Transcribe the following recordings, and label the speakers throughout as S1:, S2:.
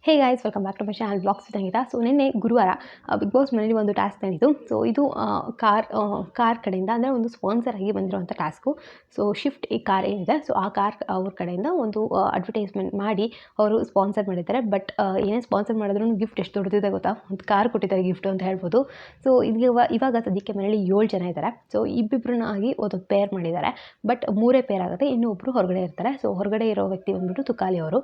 S1: Hey guys welcome back to my channel blogs with Ankita. So ನಿನ್ನೆ ಗುರುವಾರ big boss ಮನೇಲಿ ಒಂದು ಟಾಸ್ಕ್ ನಡೀತು. ಸೊ ಇದು ಕಾರ್ ಕಡೆಯಿಂದ ಅಂದರೆ ಒಂದು ಸ್ಪಾನ್ಸರ್ ಆಗಿ ಬಂದಿರುವಂಥ ಟಾಸ್ಕು. ಸೊ ಶಿಫ್ಟ್ ಈ ಕಾರ್ ಏನಿದೆ, ಸೊ ಆ ಕಾರ್ ಅವ್ರ ಕಡೆಯಿಂದ ಒಂದು ಅಡ್ವರ್ಟೈಸ್ಮೆಂಟ್ ಮಾಡಿ ಅವರು ಸ್ಪಾನ್ಸರ್ ಮಾಡಿದ್ದಾರೆ. ಬಟ್ ಏನೇ ಸ್ಪಾನ್ಸರ್ ಮಾಡಿದ್ರು ಗಿಫ್ಟ್ ಎಷ್ಟು ದೊಡ್ಡದಿದೆ ಗೊತ್ತಾ, ಒಂದು ಕಾರ್ ಕೊಟ್ಟಿದ್ದಾರೆ ಗಿಫ್ಟ್ ಅಂತ ಹೇಳ್ಬೋದು. ಸೊ ಇವಾಗ ಸದ್ಯಕ್ಕೆ ಮನೇಲಿ 7 ಜನ ಇದ್ದಾರೆ. ಸೊ ಇಬ್ಬಿಬ್ಬರನ್ನ ಆಗಿ ಒಂದು ಪೇರ್ ಮಾಡಿದ್ದಾರೆ. ಬಟ್ 3 ಪೇರ್ ಆಗುತ್ತೆ, ಇನ್ನೂ ಒಬ್ಬರು ಹೊರಗಡೆ ಇರ್ತಾರೆ. ಸೊ ಹೊರಗಡೆ ಇರೋ ವ್ಯಕ್ತಿ ಬಂದ್ಬಿಟ್ಟು ತುಕಾಲಿ ಅವರು.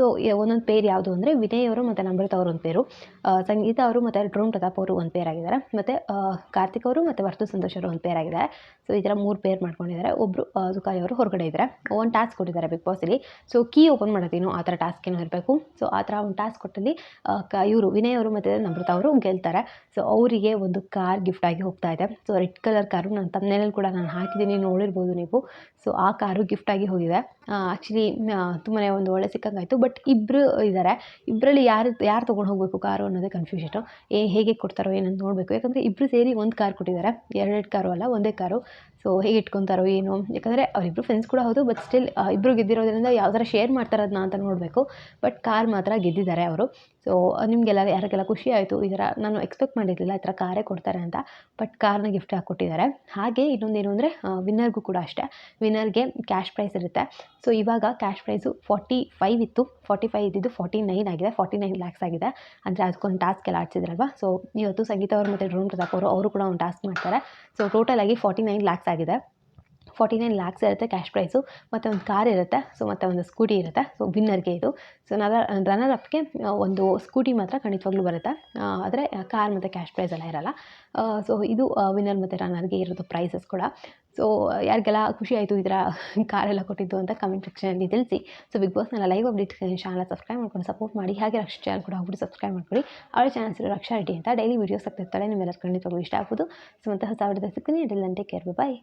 S1: ಸೊ ಒಂದೊಂದು ಪೇರ್ ಯಾವುದು ಅಂದರೆ ವಿನಯ್ ಅವರು ಮತ್ತು ನಮ್ರತ ಅವರು ಒಂದು ಪೇರು, ಸಂಗೀತ ಅವರು ಮತ್ತು ಡ್ರೋನ್ ಪ್ರತಾಪ್ ಅವರು ಒಂದು ಪೇರ್ ಆಗಿದ್ದಾರೆ, ಮತ್ತು ಕಾರ್ತಿಕ್ ಅವರು ಮತ್ತು ವರ್ತು ಸಂತೋಷ್ ಅವರು ಒಂದು ಪೇರ್ ಆಗಿದ್ದಾರೆ. ಸೊ ಈ ಥರ 3 ಪೇರ್ ಮಾಡ್ಕೊಂಡಿದ್ದಾರೆ. ಒಬ್ಬರು ತುಕಾಲಿ ಅವರು ಹೊರಗಡೆ ಇದ್ದಾರೆ. ಒಂದು ಟಾಸ್ಕ್ ಕೊಟ್ಟಿದ್ದಾರೆ ಬಿಗ್ ಬಾಸಲ್ಲಿ. ಸೊ ಕೀ ಓಪನ್ ಮಾಡೋದೇನು ಆ ಥರ ಟಾಸ್ಕ್ ಏನೋ ಇರಬೇಕು. ಸೊ ಆ ಥರ ಒಂದು ಟಾಸ್ಕ್ ಕೊಟ್ಟಲ್ಲಿ ಇವರು ವಿನಯ್ ಅವರು ಮತ್ತು ನಮ್ರತ ಅವರು ಗೆಲ್ತಾರೆ. ಸೊ ಅವರಿಗೆ ಒಂದು ಕಾರ್ ಗಿಫ್ಟ್ ಆಗಿ ಹೋಗ್ತಾ ಇದೆ. ಸೊ ರೆಡ್ ಕಲರ್ ಕಾರು ನನ್ನ ತಮ್ಮನೇಲಿ ಕೂಡ ನಾನು ಹಾಕಿದ್ದೀನಿ, ನೋಡಿರ್ಬೋದು ನೀವು. ಸೊ ಆ ಕಾರು ಗಿಫ್ಟ್ ಆಗಿ ಹೋಗಿದೆ. ಆ್ಯಕ್ಚುಲಿ ತುಂಬಾ ಒಂದು ಒಳ್ಳೆ ಸಿಕ್ಕಂಗಾಯಿತು. ಬಟ್ ಇಬ್ಬರು ಇದ್ದಾರೆ, ಇಬ್ಬರಲ್ಲಿ ಯಾರು ತೊಗೊಂಡು ಹೋಗಬೇಕು ಕಾರು ಅನ್ನೋದೇ ಕನ್ಫ್ಯೂಷನು. ಹೇಗೆ ಕೊಡ್ತಾರೋ ಏನಂತ ನೋಡಬೇಕು. ಯಾಕಂದರೆ ಇಬ್ಬರು ಸೇರಿ ಒಂದು ಕಾರ್ ಕೊಟ್ಟಿದ್ದಾರೆ, 2 ಕಾರು ಅಲ್ಲ, ಒಂದೇ ಕಾರು. ಸೊ ಹೇಗೆ ಇಟ್ಕೊತಾರೋ ಏನು, ಯಾಕಂದರೆ ಅವರಿಬ್ಬರು ಫ್ರೆಂಡ್ಸ್ ಕೂಡ ಹೌದು. ಬಟ್ ಸ್ಟಿಲ್ ಇಬ್ಬರು ಗೆದ್ದಿರೋದ್ರಿಂದ ಯಾವ ಥರ ಶೇರ್ ಮಾಡ್ತಾರೆ ಅದನ್ನ ಅಂತ ನೋಡಬೇಕು. ಬಟ್ ಕಾರ್ ಮಾತ್ರ ಗೆದ್ದಿದ್ದಾರೆ ಅವರು. ಸೊ ನಿಮಗೆಲ್ಲ ಯಾರಿಗೆಲ್ಲ ಖುಷಿ ಆಯಿತು, ಈ ಥರ ನಾನು ಎಕ್ಸ್ಪೆಕ್ಟ್ ಮಾಡಿರಲಿಲ್ಲ ಈ ಥರ ಕಾರೇ ಕೊಡ್ತಾರೆ ಅಂತ. ಬಟ್ ಕಾರ್ನ ಗಿಫ್ಟ್ ಆಗಿ ಕೊಟ್ಟಿದ್ದಾರೆ. ಹಾಗೆ ಇನ್ನೊಂದೇನು ಅಂದರೆ ವಿನ್ನರ್ಗೂ ಕೂಡ ಅಷ್ಟೇ, ವಿನ್ನರ್ಗೆ ಕ್ಯಾಶ್ ಪ್ರೈಸ್ ಇರುತ್ತೆ. ಸೊ ಇವಾಗ ಕ್ಯಾಶ್ ಪ್ರೈಸು 45 ಇತ್ತು, 45 ಇದ್ದಿದ್ದು 49 ಆಗಿದೆ, 49 ಲ್ಯಾಕ್ಸ್ ಆಗಿದೆ. ಅಂದರೆ ಅದಕ್ಕೊಂದು ಟಾಸ್ಕ್ ಎಲ್ಲ ಆಡ್ಸಿದ್ರಲ್ವ. ಸೊ ಇವತ್ತು ಸಂಗೀತ ಅವರು ಮತ್ತು ಡ್ರೋನ್ ಪ್ರತಾಪ್ ಅವರು ಕೂಡ ಒಂದು ಟಾಸ್ಕ್ ಮಾಡ್ತಾರೆ. ಸೊ ಟೋಟಲ್ ಆಗಿ 49 ಲ್ಯಾಕ್ಸ್ ಆಗಿದೆ. 49 ಲ್ಯಾಕ್ಸ್ ಇರುತ್ತೆ ಕ್ಯಾಶ್ ಪ್ರೈಸು, ಮತ್ತು ಒಂದು ಕಾರ್ ಇರುತ್ತೆ. ಸೊ ಮತ್ತು ಒಂದು ಸ್ಕೂಟಿ ಇರುತ್ತೆ. ಸೊ ವಿನ್ನರ್ಗೆ ಇದು. ಸೊ ರನ್ನರ್ ಅಪ್ಗೆ ಒಂದು ಸ್ಕೂಟಿ ಮಾತ್ರ ಖಂಡಿತವಾಗ್ಲೂ ಬರುತ್ತೆ, ಆದರೆ ಕಾರ್ ಮತ್ತು ಕ್ಯಾಶ್ ಪ್ರೈಸ್ ಎಲ್ಲ ಇರಲ್ಲ. ಸೊ ಇದು ವಿನ್ನರ್ ಮತ್ತು ರನ್ನರ್ಗೆ ಇರೋದು ಪ್ರೈಸಸ್ ಕೂಡ. ಸೊ ಯಾರಿಗೆಲ್ಲ ಖುಷಿ ಆಯಿತು ಈ ಥರ ಕಾರೆಲ್ಲ ಕೊಟ್ಟಿದ್ದು ಅಂತ ಕಮೆಂಟ್ ಸೆಕ್ಷನಲ್ಲಿ ತಿಳಿಸಿ. ಸೊ ಬಿಗ್ ಬಾಸ್ನೆಲ್ಲ ಲೈವ್ ಅಪ್ಡೇಟ್ಸ್ಗೆ ಚಾನಲ್ ಸಬ್ಸ್ಕ್ರೈಬ್ ಮಾಡ್ಕೊಂಡು ಸಪೋರ್ಟ್ ಮಾಡಿ. ಹಾಗೆ ರಕ್ಷಾ ಚಾನಲ್ ಕೂಡ ಹೋಗ್ಬಿಟ್ಟು ಸಬ್ಸ್ಕ್ರೈಬ್ ಮಾಡ್ಕೊಳ್ಳಿ. ಅವಳ ಚಾನಲ್ ಹೆಸರು ರಕ್ಷಾ ರೆಡ್ಡಿ ಅಂತ. ಡೈಲಿ ವೀಡಿಯೋಸ್ ಆಗ್ತಿರ್ತಾಳೆ, ನಿಮ್ಮೆಲ್ಲರೂ ಖಂಡಿತವಾಗ್ಲೂ ಇಷ್ಟ ಆಗ್ಬೋದು. ಸೊ ಮತ್ತೆ ಹೊಸ ವಿಡಿಯೋದಲ್ಲಿ ಸಿಗ್ತೀನಿ. ಟೇಕ್ ಕೇರ್, ಬಾಯ್.